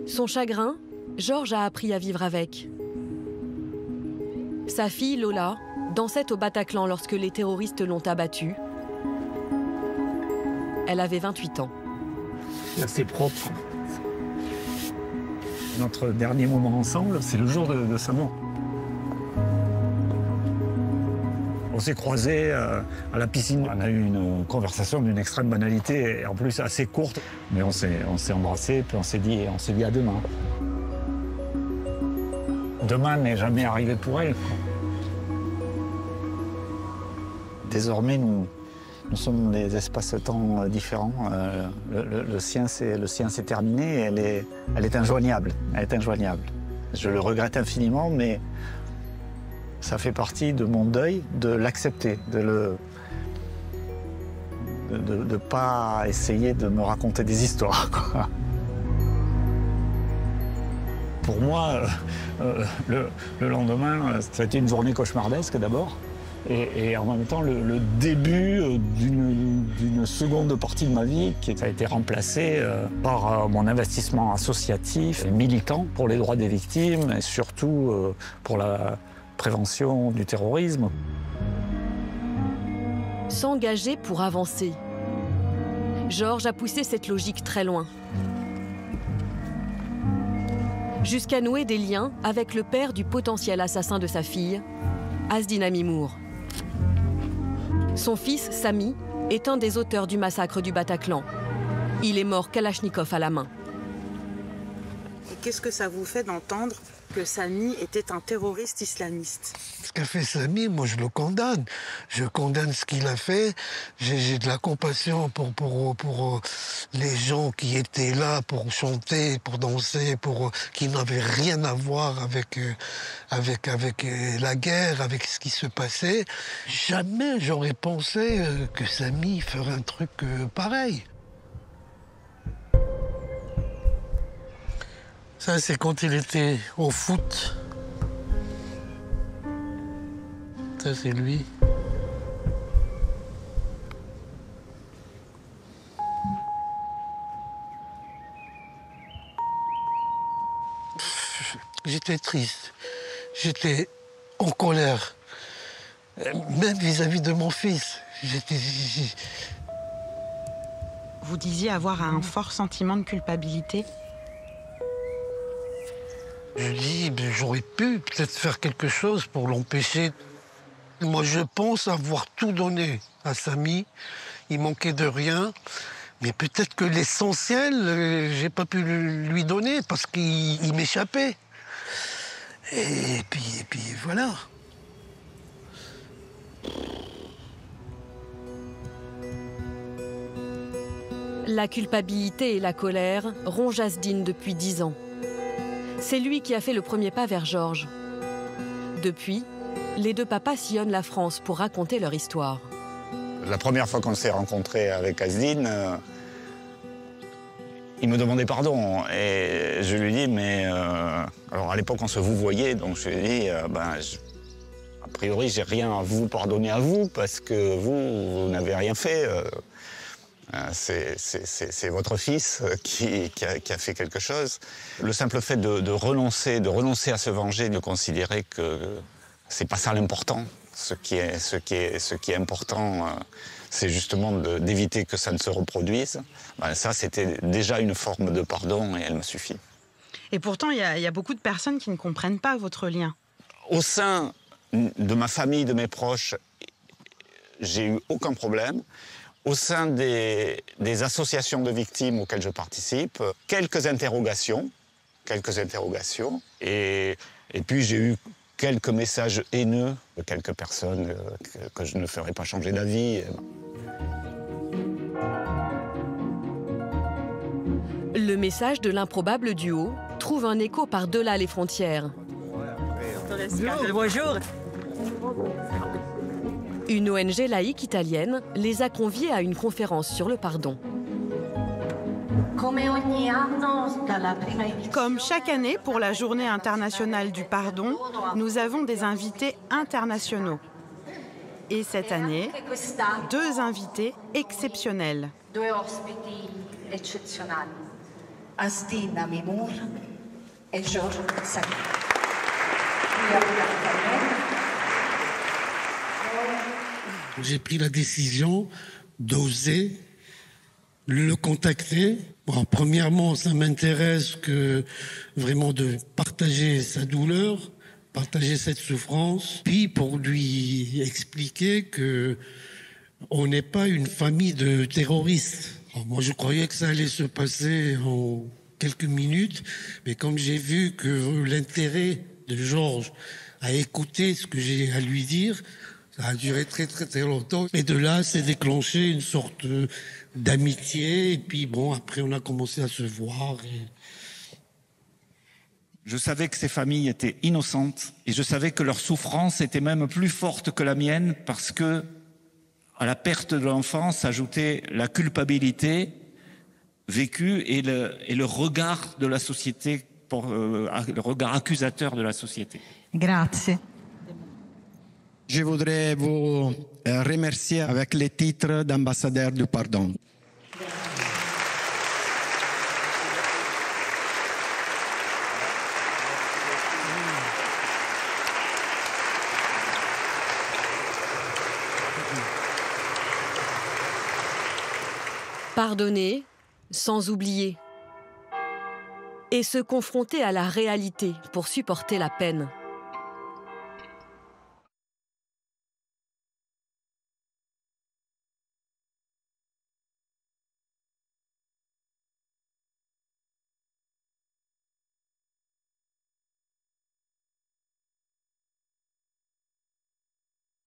Son chagrin, Georges a appris à vivre avec. Sa fille, Lola, dansait au Bataclan lorsque les terroristes l'ont abattue. Elle avait 28 ans. C'est assez propre. Notre dernier moment ensemble, c'est le jour de sa mort. On s'est croisés à la piscine. On a eu une conversation d'une extrême banalité, et en plus assez courte. Mais on s'est embrassés, puis on s'est dit à demain. Demain n'est jamais arrivé pour elle. Désormais, nous sommes dans des espaces-temps différents. Le sien, c'est terminé. Elle est injoignable. Elle est injoignable. Je le regrette infiniment, mais ça fait partie de mon deuil de l'accepter, de ne pas essayer de me raconter des histoires, quoi. Pour moi, le lendemain, ça a été une journée cauchemardesque d'abord. Et en même temps, le début d'une seconde partie de ma vie qui a été remplacée par mon investissement associatif et militant pour les droits des victimes et surtout pour la prévention du terrorisme. S'engager pour avancer. Georges a poussé cette logique très loin. Jusqu'à nouer des liens avec le père du potentiel assassin de sa fille, Asdin Amimour. Son fils, Sami, est un des auteurs du massacre du Bataclan. Il est mort Kalachnikov à la main. Et qu'est-ce que ça vous fait d'entendre que Sami était un terroriste islamiste? Ce qu'a fait Sami, moi je le condamne. Je condamne ce qu'il a fait. J'ai de la compassion pour les gens qui étaient là pour chanter, pour danser, qui n'avaient rien à voir avec la guerre, avec ce qui se passait. Jamais j'aurais pensé que Sami ferait un truc pareil. Ça, c'est quand il était au foot. Ça, c'est lui. J'étais triste. J'étais en colère. Même vis-à-vis de mon fils. Vous disiez avoir un fort sentiment de culpabilité. Je dis, j'aurais pu peut-être faire quelque chose pour l'empêcher. Moi, je pense avoir tout donné à Sami. Il manquait de rien. Mais peut-être que l'essentiel, j'ai pas pu lui donner parce qu'il m'échappait. Et puis voilà. La culpabilité et la colère rongent Asdin depuis 10 ans. C'est lui qui a fait le premier pas vers Georges. Depuis, les deux papas sillonnent la France pour raconter leur histoire. La première fois qu'on s'est rencontrés avec Asdin, il me demandait pardon. Et je lui dis, mais... alors à l'époque, on se vous voyait, donc je lui ai dit, a priori, j'ai rien à vous pardonner à vous, parce que vous n'avez rien fait. C'est votre fils qui a fait quelque chose. Le simple fait de renoncer à se venger, de considérer que c'est pas ça l'important. Ce qui est important, c'est justement d'éviter que ça ne se reproduise. Ça, c'était déjà une forme de pardon et elle me suffit. Et pourtant, il y a beaucoup de personnes qui ne comprennent pas votre lien. Au sein de ma famille, de mes proches, j'ai eu aucun problème. Au sein des associations de victimes auxquelles je participe, quelques interrogations. Et puis j'ai eu quelques messages haineux de quelques personnes que je ne ferai pas changer d'avis. Le message de l'improbable duo trouve un écho par-delà les frontières. Bonjour. Une ONG laïque italienne les a conviés à une conférence sur le pardon. Comme chaque année pour la Journée internationale du pardon, nous avons des invités internationaux. Et cette année, 2 invités exceptionnels. Asdin Amimour et Georges Sali. J'ai pris la décision d'oser le contacter. Bon, premièrement, ça m'intéresse vraiment de partager sa douleur, partager cette souffrance, puis pour lui expliquer que on n'est pas une famille de terroristes. Alors, moi, je croyais que ça allait se passer en quelques minutes, mais comme j'ai vu que l'intérêt de Georges à écouter ce que j'ai à lui dire, ça a duré très très très longtemps. Et de là, s'est déclenché une sorte d'amitié. Et puis bon, après, on a commencé à se voir. Je savais que ces familles étaient innocentes et je savais que leur souffrance était même plus forte que la mienne parce que à la perte de l'enfant s'ajoutait la culpabilité vécue et le regard de la société, le regard accusateur de la société. Grazie. Je voudrais vous remercier avec les titres d'ambassadeur du pardon. Pardonner sans oublier. Et se confronter à la réalité pour supporter la peine.